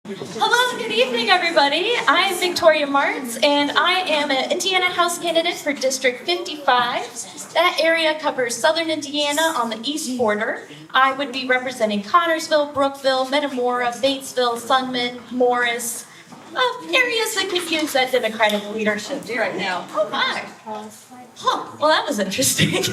Hello, good evening, everybody. I am Victoria Martz, and I am an Indiana House candidate for District 55. That area covers southern Indiana on the east border. I would be representing Connorsville, Brookville, Metamora, Batesville, Sunman, Morris, areas that could use that Democratic leadership right now. Oh my. Huh, well, that was interesting.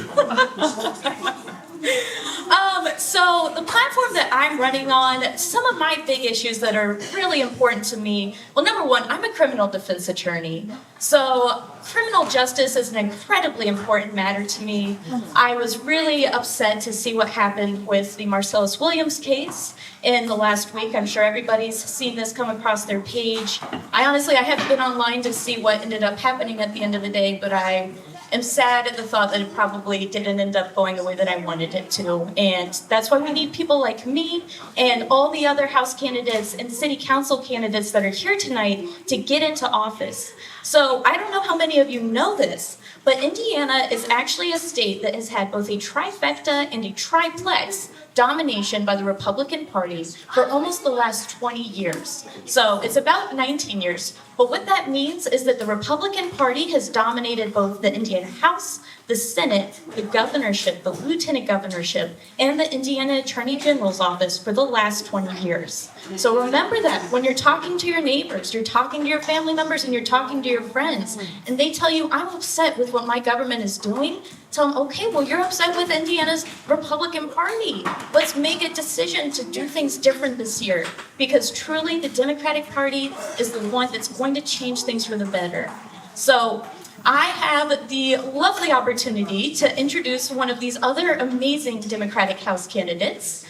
So the platform that I'm running on, some of my big issues that are really important to me, well, number one, I'm a criminal defense attorney. So criminal justice is an incredibly important matter to me. I was really upset to see what happened with the Marcellus Williams case in the last week. I'm sure everybody's seen this come across their page. I haven't been online to see what ended up happening at the end of the day, but I am sad at the thought that it probably didn't end up going the way that I wanted it to. And that's why we need people like me and all the other House candidates and city council candidates that are here tonight to get into office. So I don't know how many of you know this, but Indiana is actually a state that has had both a trifecta and a triplex domination by the Republican Party for almost the last 20 years. So it's about 19 years. But what that means is that the Republican Party has dominated both the Indiana House, the Senate, the governorship, the lieutenant governorship, and the Indiana Attorney General's office for the last 20 years. So remember that when you're talking to your neighbors, you're talking to your family members, and you're talking to your friends, and they tell you, I'm upset with what my government is doing, tell them, okay, well, you're upset with Indiana's Republican Party. Let's make a decision to do things different this year, because truly the Democratic Party is the one that's going to change things for the better. So I have the lovely opportunity to introduce one of these other amazing Democratic House candidates.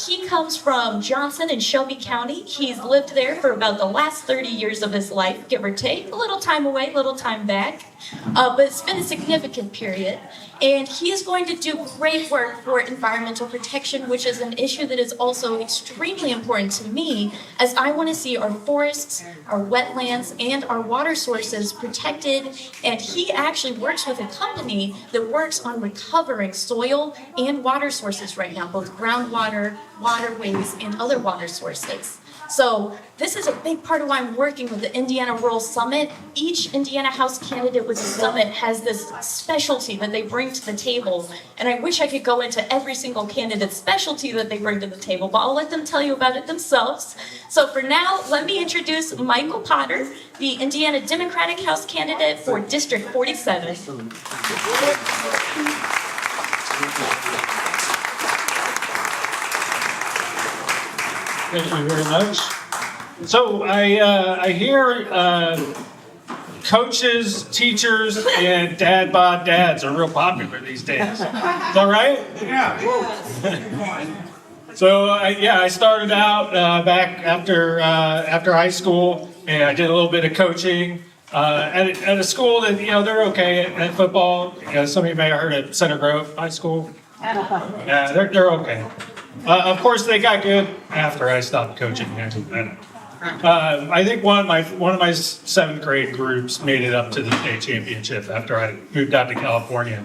He comes from Johnson and Shelby County. He's lived there for about the last 30 years of his life, give or take. A little time away, a little time back. But it's been a significant period. And he is going to do great work for environmental protection, which is an issue that is also extremely important to me, as I want to see our forests, our wetlands, and our water sources protected. And he actually works with a company that works on recovering soil and water sources right now, both groundwater, waterways, and other water sources. So this is a big part of why I'm working with the Indiana Rural Summit. Each Indiana House candidate with the summit has this specialty that they bring to the table. And I wish I could go into every single candidate's specialty that they bring to the table, but I'll let them tell you about it themselves. So for now, let me introduce Michael Potter, the Indiana Democratic House candidate for District 47. Thank you very much. So I hear coaches, teachers, and dad bod dads are real popular these days. Is that right? Yeah. So I started out back after high school, and I did a little bit of coaching at a school that they're okay at football. Some of you may have heard of Center Grove High School. Yeah, they're okay. Of course, they got good after I stopped coaching. I think one of my seventh grade groups made it up to the state championship after I moved out to California.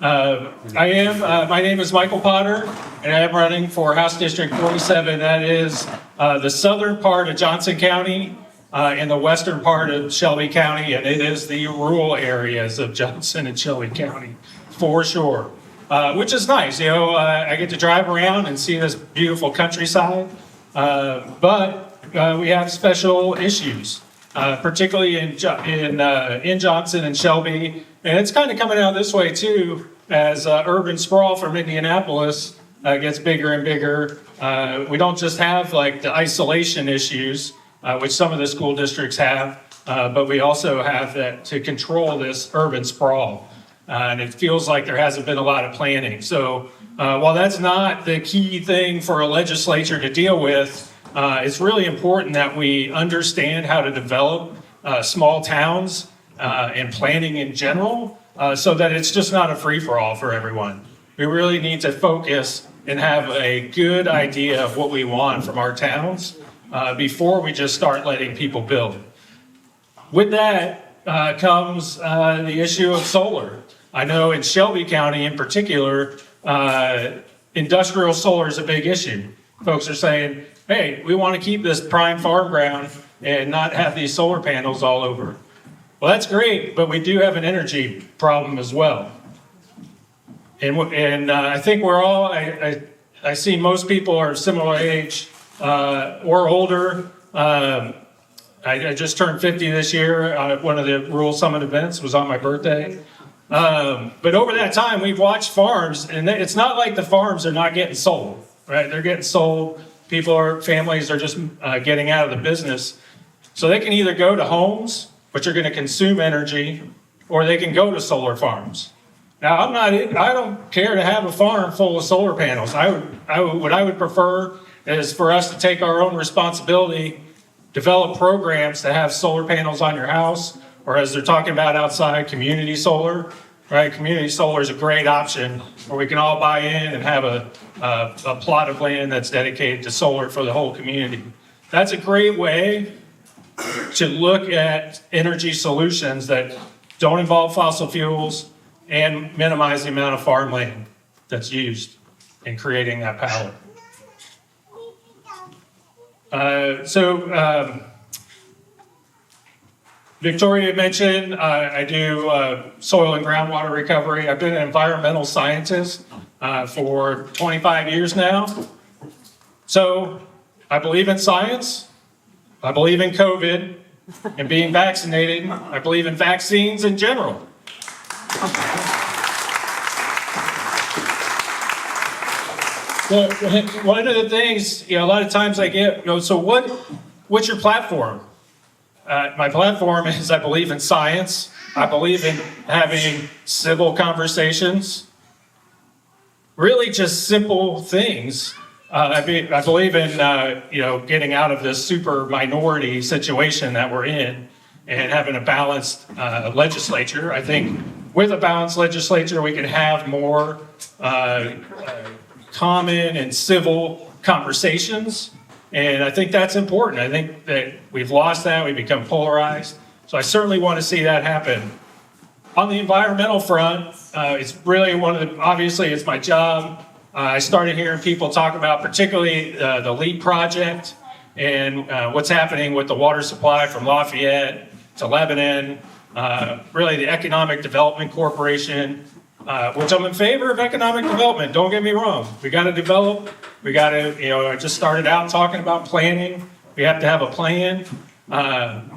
My name is Michael Potter, and I am running for House District 47. That is the southern part of Johnson County and the western part of Shelby County, and it is the rural areas of Johnson and Shelby County for sure. Which is nice, I get to drive around and see this beautiful countryside, but we have special issues, particularly in Johnson and Shelby, and it's kind of coming out this way too, as urban sprawl from Indianapolis gets bigger and bigger. We don't just have like the isolation issues, which some of the school districts have, but we also have that to control this urban sprawl. And it feels like there hasn't been a lot of planning. So while that's not the key thing for a legislature to deal with, it's really important that we understand how to develop small towns and planning in general so that it's just not a free-for-all for everyone. We really need to focus and have a good idea of what we want from our towns before we just start letting people build. With that comes the issue of solar. I know in Shelby County in particular, industrial solar is a big issue. Folks are saying, hey, we want to keep this prime farm ground and not have these solar panels all over. Well, that's great, but we do have an energy problem as well. And I think we're all, I see most people are similar age or older. I just turned 50 this year. One of the Rural Summit events was on my birthday. But over that time, we've watched farms, and it's not like the farms are not getting sold, right? They're getting sold. Families are just getting out of the business. So they can either go to homes, which are going to consume energy, or they can go to solar farms. Now, I don't care to have a farm full of solar panels. What I would prefer is for us to take our own responsibility, develop programs to have solar panels on your house, or as they're talking about outside, community solar, right? Community solar is a great option where we can all buy in and have a plot of land that's dedicated to solar for the whole community. That's a great way to look at energy solutions that don't involve fossil fuels and minimize the amount of farmland that's used in creating that power. Victoria mentioned I do soil and groundwater recovery. I've been an environmental scientist for 25 years now. So I believe in science. I believe in COVID and being vaccinated. I believe in vaccines in general. Well, one of the things, a lot of times I get, so what's your platform? My platform is I believe in science. I believe in having civil conversations. Really just simple things. I believe in, getting out of this super minority situation that we're in and having a balanced legislature. I think with a balanced legislature, we can have more common and civil conversations. And I think that's important. I think that we've lost that. We've become polarized. So I certainly want to see that happen. On the environmental front, it's really obviously it's my job. I started hearing people talk about particularly the LEAP project and what's happening with the water supply from Lafayette to Lebanon, really the Economic Development Corporation, which I'm in favor of economic development. Don't get me wrong. We got to develop. We got to, I just started out talking about planning. We have to have a plan. But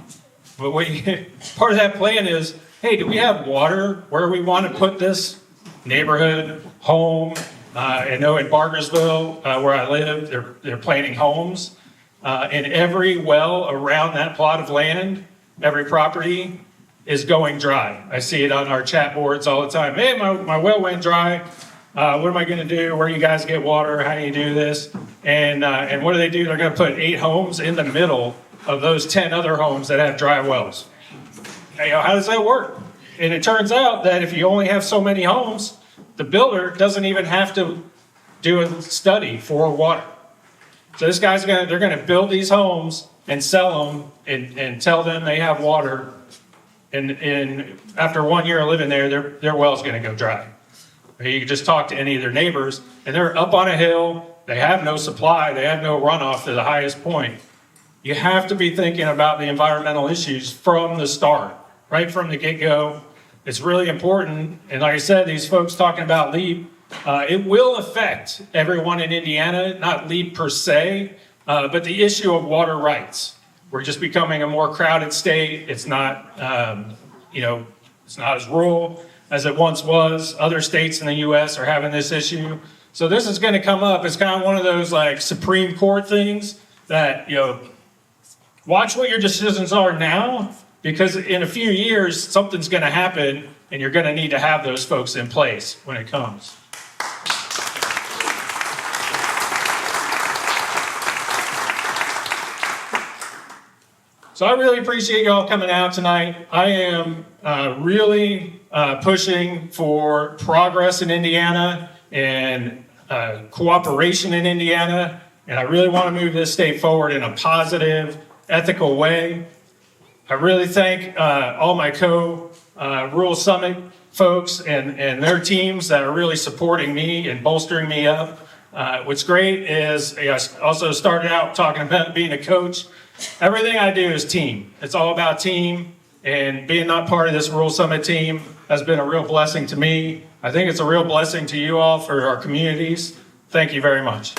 part of that plan is, hey, do we have water where we want to put this neighborhood, home? I know in Bargersville, where I live, they're planting homes. And every well around that plot of land, every property is going dry. I see it on our chat boards all the time. Hey, my well went dry. What am I going to do? Where do you guys get water? How do you do this? And what do? They're going to put 8 homes in the middle of those 10 other homes that have dry wells. How does that work? And it turns out that if you only have so many homes, the builder doesn't even have to do a study for water. So this guy's they're going to build these homes and sell them and tell them they have water. And after 1 year of living there, their well's going to go dry. You can just talk to any of their neighbors, and they're up on a hill. They have no supply. They have no runoff to the highest point. You have to be thinking about the environmental issues from the start, right from the get-go. It's really important. And like I said, these folks talking about LEAP, it will affect everyone in Indiana, not LEAP per se, but the issue of water rights. We're just becoming a more crowded state. It's not, it's not as rural as it once was. Other states in the U.S. are having this issue. So this is going to come up. It's kind of one of those like Supreme Court things that, watch what your decisions are now, because in a few years, something's going to happen and you're going to need to have those folks in place when it comes. So I really appreciate y'all coming out tonight. I am really pushing for progress in Indiana and cooperation in Indiana. And I really want to move this state forward in a positive, ethical way. I really thank all my Rural Summit folks and their teams that are really supporting me and bolstering me up What's great is I also started out talking about being a coach. Everything I do is team. It's all about team, and being not part of this Rural Summit team has been a real blessing to me. I think it's a real blessing to you all for our communities. Thank you very much.